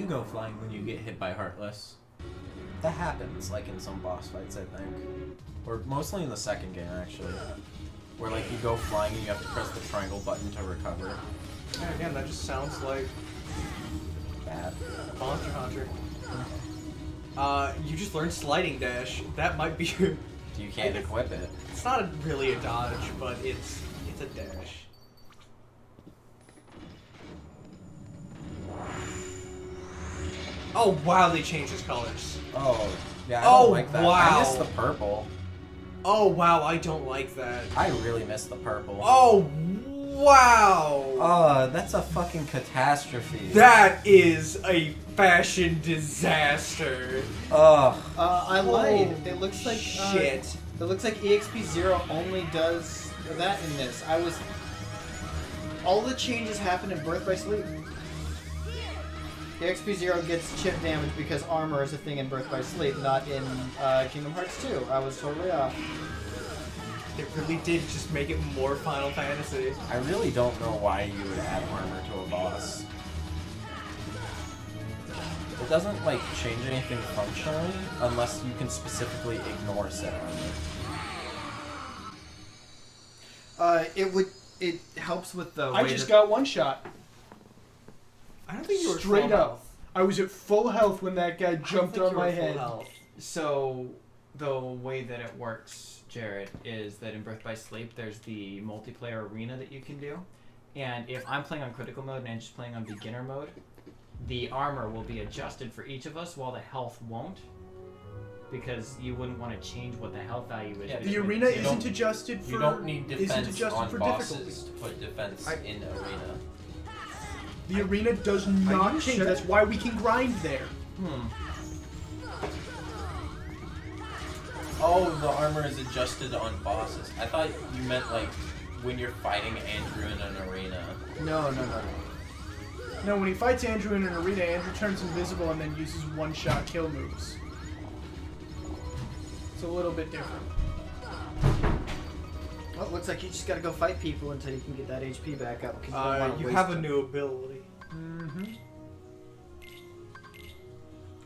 you go flying when you get hit by Heartless? That happens, like in some boss fights, I think. Or mostly in the second game, actually. Where like you go flying and you have to press the triangle button to recover. Yeah, again, that just sounds like Bad. Monster Hunter. You just learned sliding dash. That might be. You can't equip it. It's not really a dodge, but it's a dash. Oh wow, they changed his colors. Oh, yeah, I don't like that. Wow. I miss the purple. Oh wow, I don't like that. I really miss the purple. Oh wow. Oh, that's a fucking catastrophe. That is a fashion disaster. Ugh. I lied. It looks like shit. It looks like EXP0 only does that in this. All the changes happen in Birth by Sleep. EXP0 gets chip damage because armor is a thing in Birth by Sleep, not in Kingdom Hearts 2. I was totally off. It really did just make it more Final Fantasy. I really don't know why you would add armor to a boss. It doesn't, like, change anything functionally unless you can specifically ignore said armor. It helps with the I just got one shot. I don't think you were Straight full up. health. I was at full health when that guy I don't jumped think on you were my full head. health. So, the way that it works, Jared, is that in Birth by Sleep, there's the multiplayer arena that you can do. And if I'm playing on critical mode and I'm just playing on beginner mode, the armor will be adjusted for each of us while the health won't. Because you wouldn't want to change what the health value is. Yeah, The arena You don't- isn't adjusted for. You don't need isn't defense adjusted on for bosses difficulty. to put defense in arena. The arena does not you change. sure? That's why we can grind there. Oh, the armor is adjusted on bosses. I thought you meant like when you're fighting Andrew in an arena. No. No, when he fights Andrew in an arena, Andrew turns invisible and then uses one-shot kill moves. It's a little bit different. Well, it looks like you just gotta go fight people until you can get that HP back up. 'Cause you don't wanna You waste have a it. new ability. Mm-hmm.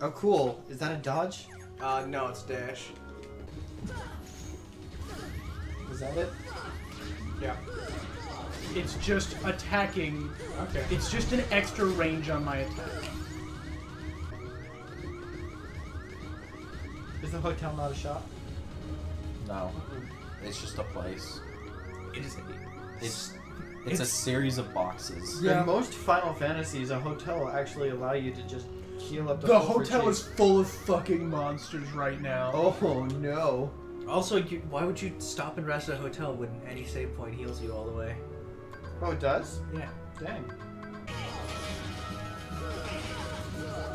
Oh, cool. Is that a dodge? No, it's dash. Is that it? Yeah. It's just attacking. Okay. It's just an extra range on my attack. Is the hotel not a shop? No, it's just a place. It is It's a series of boxes. Yeah. In most Final Fantasies, a hotel will actually allow you to just heal up The full hotel for is full of fucking monsters right now. Oh no. Also, why would you stop and rest at a hotel when any save point heals you all the way? Oh, it does? Yeah. Dang.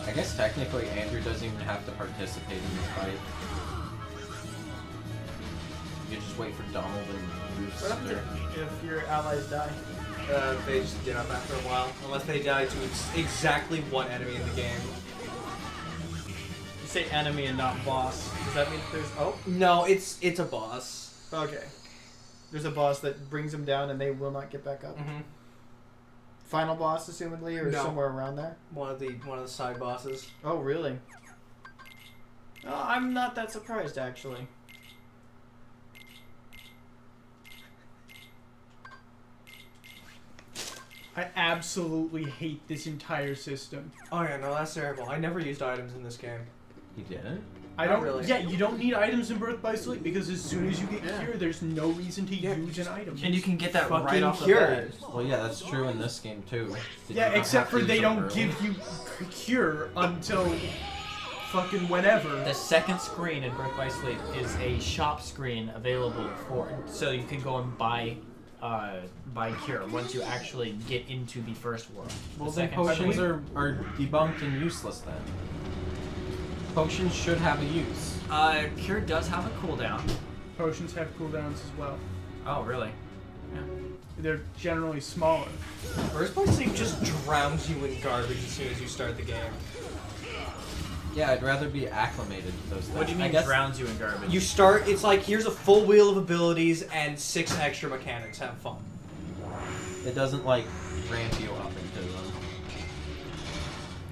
I guess technically Andrew doesn't even have to participate in the fight. You just wait for Donald and Bruce. What happens if your allies die? They just get up after a while, unless they die to exactly one enemy in the game. You say enemy and not boss. Does that mean there's... Oh, No, it's a boss. okay. There's a boss that brings them down and they will not get back up. Mm-hmm. Final boss, assumedly, or No. somewhere around there? One of the side bosses. Oh, really? Oh, I'm not that surprised, actually. I absolutely hate this entire system. Oh yeah, no, that's terrible. I never used items in this game. He didn't? I Not don't. really. Yeah, you don't need items in Birth by Sleep because as soon as you get Yeah. cure, there's no reason to Yeah, use an item. And you can get that Fucking right off the cured. bat. Well, yeah, that's true in this game too. Did Yeah, you not except have for to they use don't early? give you cure until fucking whenever. The second screen in Birth by Sleep is a shop screen available so you can go and buy cure once you actually get into the first world. Well, The then second potions screen- are debunked and useless then. Potions should have a use. Cure does have a cooldown. Potions have cooldowns as well. Oh, really? They're generally smaller. Birth by Sleep just drowns you in garbage as soon as you start the game. Yeah, I'd rather be acclimated to those things. What do you I mean guess drowns you in garbage? You start, it's like, here's a full wheel of abilities and 6 extra mechanics. Have fun. it doesn't like ramp you up into them.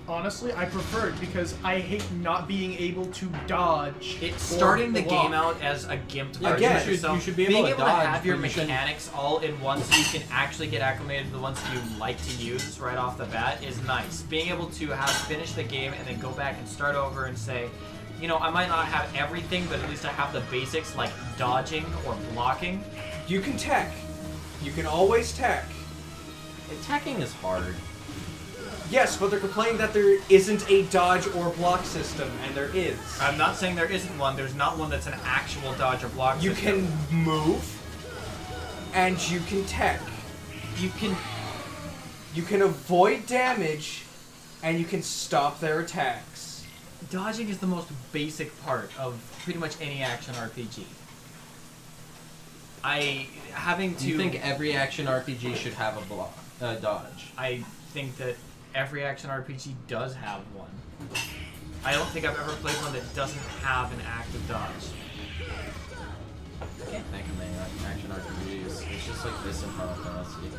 Honestly, I prefer it because I hate not being able to dodge. It's or starting the block. game out as a gimped Yeah, version. you So should be being able to able dodge, to have your but you shouldn't- mechanics all in one, so you can actually get acclimated to the ones that you like to use right off the bat, is nice. Being able to have finished the game and then go back and start over and say, you know, I might not have everything, but at least I have the basics like dodging or blocking. You can tech. You can always tech. Attacking is hard. Yes, but they're complaining that there isn't a dodge or block system, and there is. I'm not saying there isn't one. There's not one that's an actual dodge or block You system. can move, and you can tech. You can avoid damage, and you can stop their attacks. Dodging is the most basic part of pretty much any action RPG. Do you think every action RPG should have a dodge? I think that every action RPG does have one. I don't think I've ever played one that doesn't have an active dodge. I can't think of many action RPGs. It's just like this in Final Fantasy.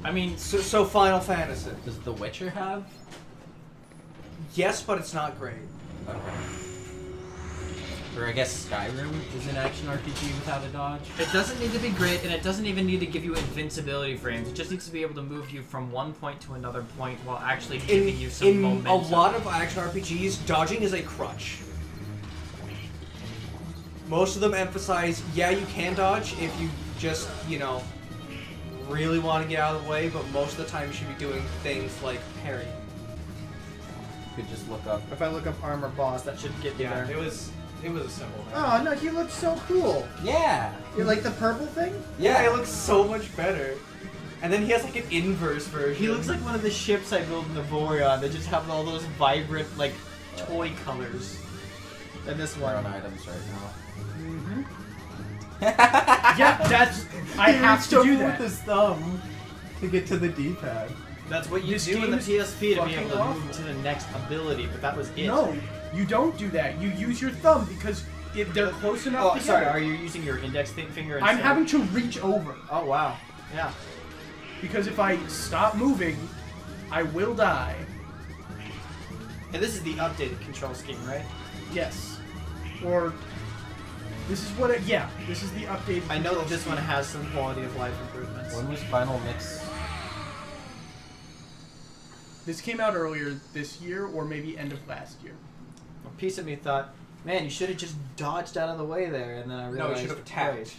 I mean, So Final Fantasy. Does The Witcher have? Yes, but it's not great. Okay. Or I guess Skyrim is an action RPG without a dodge. it doesn't need to be great, and it doesn't even need to give you invincibility frames. It just needs to be able to move you from one point to another point while actually giving you some In momentum. a lot of action RPGs, dodging is a crutch. Most of them emphasize, yeah, you can dodge if you just, you know, really want to get out of the way, but most of the time you should be doing things like parry. You could just look up. If I look up armor boss, that should get me there. it was a symbol. Oh no, he looks so cool. Yeah! You like the purple thing? Yeah, it looks so much better. And then he has like an inverse version. He looks like one of the ships I built in the Vorion. They just have all those vibrant, like, toy colors. And this We're on one. items right now. Mm-hmm. Yeah, that's. I have to do that. with his thumb to get to the D-pad. That's what you This do in game the is PSP to be fucking able to move awful. to the next ability, but that was it. No, you don't do that. You use your thumb because they're close enough Oh, together. sorry. Are you using your index finger? I'm instead? having to reach over Oh wow. Yeah. because if I stop moving, I will die. And this is the updated control scheme, right? Yes. Or this is what it. Yeah, this is the updated. I know control that this scheme. one has some quality of life improvements. When was Final Mix? This came out earlier this year, or maybe end of last year. A piece of me thought, man, you should have just dodged out of the way there, and then I No, realized. you should have attacked. wait.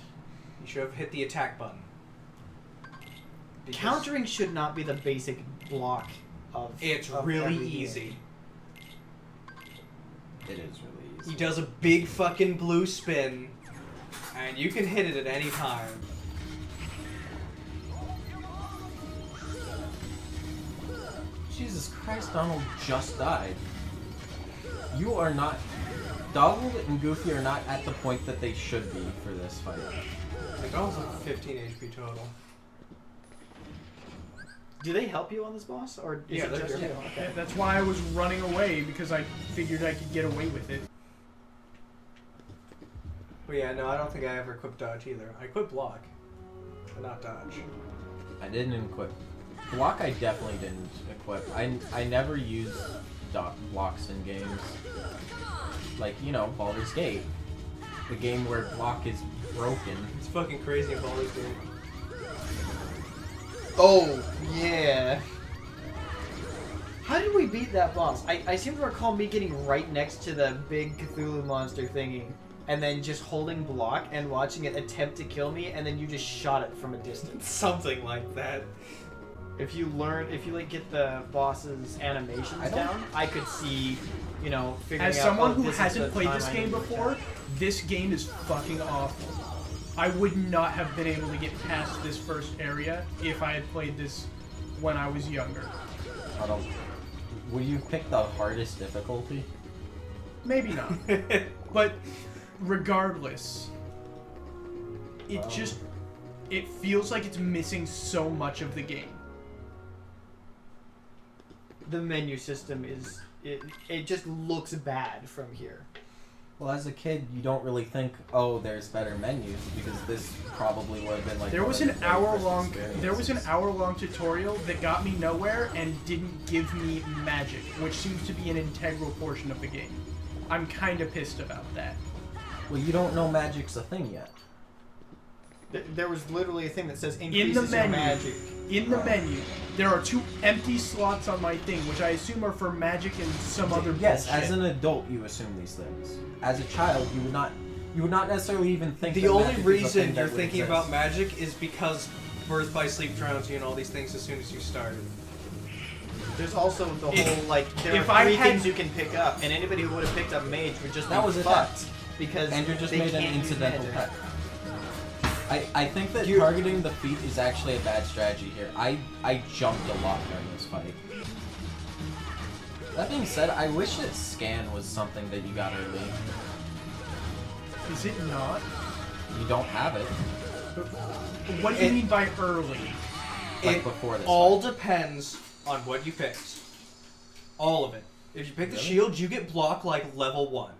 You should have hit the attack button. Because Countering should not be the basic block of. It's of really every game. easy. It is really easy. He does a big fucking blue spin, and you can hit it at any time. Jesus Christ, Donald just died. You are not... Donald and Goofy are not at the point that they should be for this fight. Like almost like 15 HP total. Do they help you on this boss, or is Yeah, it they're just good. you? Yeah, Okay. that's why I was running away because I figured I could get away with it. But yeah, no, I don't think I ever equipped dodge either. I equipped block, but not dodge. I didn't equip... Block I definitely didn't equip. I never used blocks in games. Like, you know, Baldur's Gate. The game where block is broken. It's fucking crazy in Baldur's Gate. Oh, yeah. How did we beat that boss? I seem to recall me getting right next to the big Cthulhu monster thingy, and then just holding block and watching it attempt to kill me, and then you just shot it from a distance. Something like that. If you like get the boss's animations I don't- down, I could see, you know, figuring As out. someone oh, who this is hasn't the played time this I game need to before, attack. this game is fucking awful. I would not have been able to get past this first area if I had played this when I was younger. I don't... Will you pick the hardest difficulty? Maybe not. But regardless, it Wow. just... It feels like it's missing so much of the game. The menu system is it just looks bad from here. Well, as a kid, you don't really think, oh, there's better menus, because this probably would have been like. There one was of an the hour first long. experiences. There was an hour-long tutorial that got me nowhere and didn't give me magic, which seems to be an integral portion of the game. I'm kind of pissed about that. Well, you don't know magic's a thing yet. There was literally a thing that says In increases the your menu, magic. in the menu, there are 2 empty slots on my thing, which I assume are for magic and some other Yes, bullshit. as an adult, you assume these things. As a child, you would not necessarily even think. The that only magic is a thing reason that you're would thinking exist. about magic is because Birth by Sleep drowns you and all these things as soon as you start. There's also the If- whole, like, there if are I 3 had- things you can pick up, and anybody who would have picked up mage would just That be was it. fucked. Because Andrew just they made an can't use incidental magic. pet. I think that You- targeting the feet is actually a bad strategy here. I jumped a lot during this fight. That being said, I wish that scan was something that you got early. Is it not? You don't have it. What do you It- mean by early? Like It before this all fight. depends on what you picked. All of it. If you pick the Really? shield, you get block like level 1.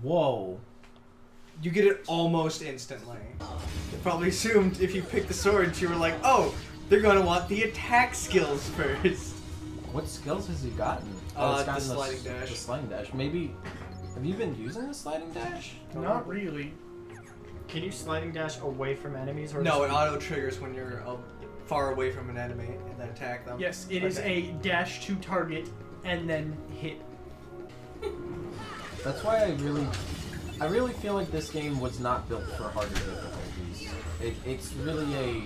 Whoa. You get it almost instantly. You probably assumed if you picked the swords, you were like, oh, they're gonna want the attack skills first. What skills has he gotten? It's The gotten sliding dash. The sliding dash. Maybe. Have you been using the sliding dash? Not really. Can you sliding dash away from enemies? Or No, it just- auto triggers when you're far away from an enemy and then attack them. Yes, it is Okay. a dash to target and then hit. That's why I really feel like this game was not built for harder difficulties. It's really a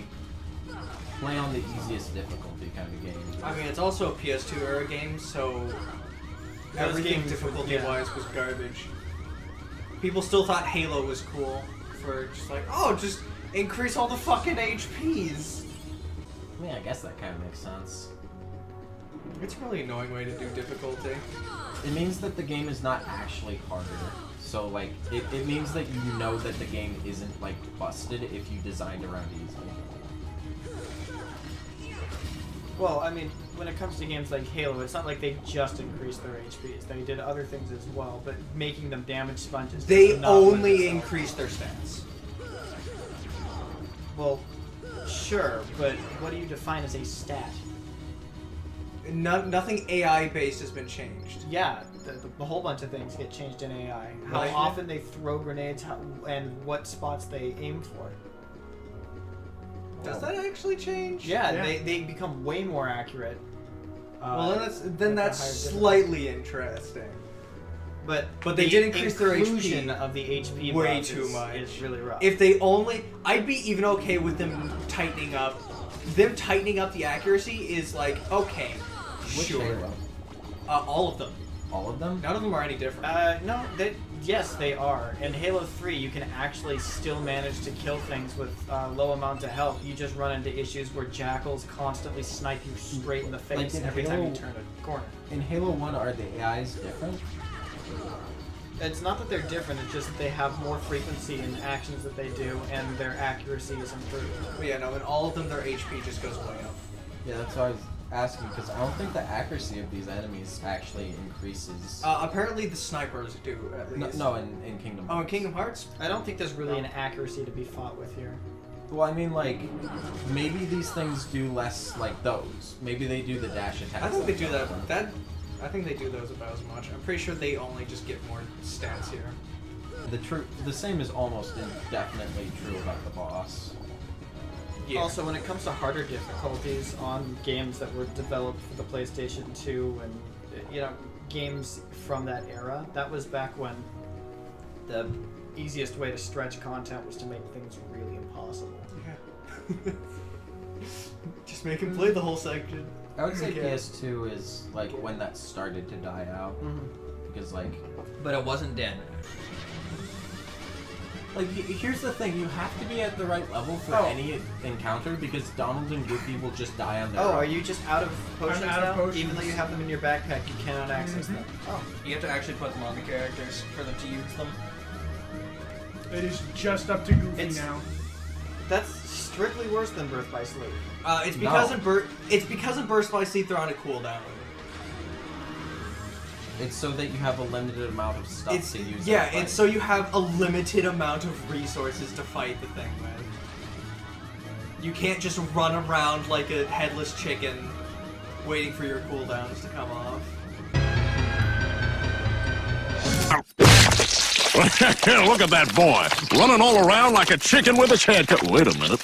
play on the easiest difficulty kind of game. I mean, it's also a PS2 era game, so everything games- difficulty-wise was garbage. People still thought Halo was cool for just like, oh, just increase all the fucking HPs. I mean, I guess that kind of makes sense. It's a really annoying way to do difficulty. It means that the game is not actually harder. So, like, it means that you know that the game isn't, like, busted if you designed around easy. Well, I mean, when it comes to games like Halo, it's not like they just increased their HPs. They did other things as well, but making them damage sponges. They does not lend only itself. increase their stats. Well, sure, but what do you define as a stat? Nothing AI-based has been changed. Yeah, the whole bunch of things get changed in AI. How Right. often they throw grenades, and what spots they aim for. Does that actually change? Yeah, Yeah. they become way more accurate. Well, then with that's the higher difficulty. slightly interesting. But they the did increase their inclusion HP of the HP way buff too much. is really rough. If they only, I'd be even okay with them tightening up. Them tightening up the accuracy is like okay, Which sure. Halo? All of them. All of them? None of them are any different. No, yes, they are. In Halo 3, you can actually still manage to kill things with low amounts of health. You just run into issues where jackals constantly snipe you straight in the face Like in every time you Halo- turn a corner. In Halo 1, are the AIs different? It's not that they're different, it's just that they have more frequency in actions that they do, and their accuracy is improved. But yeah, no, in all of them, their HP just goes way up. Yeah, that's what I was asking, because I don't think the accuracy of these enemies actually increases. Apparently, the snipers do at No, least. no, in Kingdom Oh, in Hearts. Kingdom Hearts. I don't think there's really an accuracy to be fought with here. Well, I mean, like, maybe these things do less like those. Maybe they do the dash attacks. I think they like do that. I think they do those about as much. I'm pretty sure they only just get more stats here. The same is almost indefinitely true about the boss. Yeah. Also, when it comes to harder difficulties on games that were developed for the PlayStation 2 and, games from that era, that was back when the easiest way to stretch content was to make things really impossible. Yeah. Just make him play the whole section. I would say Okay. PS2 is like when that started to die out, because like But it wasn't dead. here's the thing: you have to be at the right level for Oh. any encounter, because Donald and Goofy will just die on their Oh, own. are you just out of potions out of now? potions. Even though you have them in your backpack, you cannot access them. Oh. You have to actually put them on the characters for them to use them. It is just up to Goofy It's- now. That's strictly worse than Birth by Sleep. It's because in Burst by Sleep they're on a cooldown. It's so that you have a limited amount of stuff to use. Yeah, in a fight. it's so you have a limited amount of resources to fight the thing with. You can't just run around like a headless chicken waiting for your cooldowns to come off. Look at that boy, running all around like a chicken with his head cut. Wait a minute.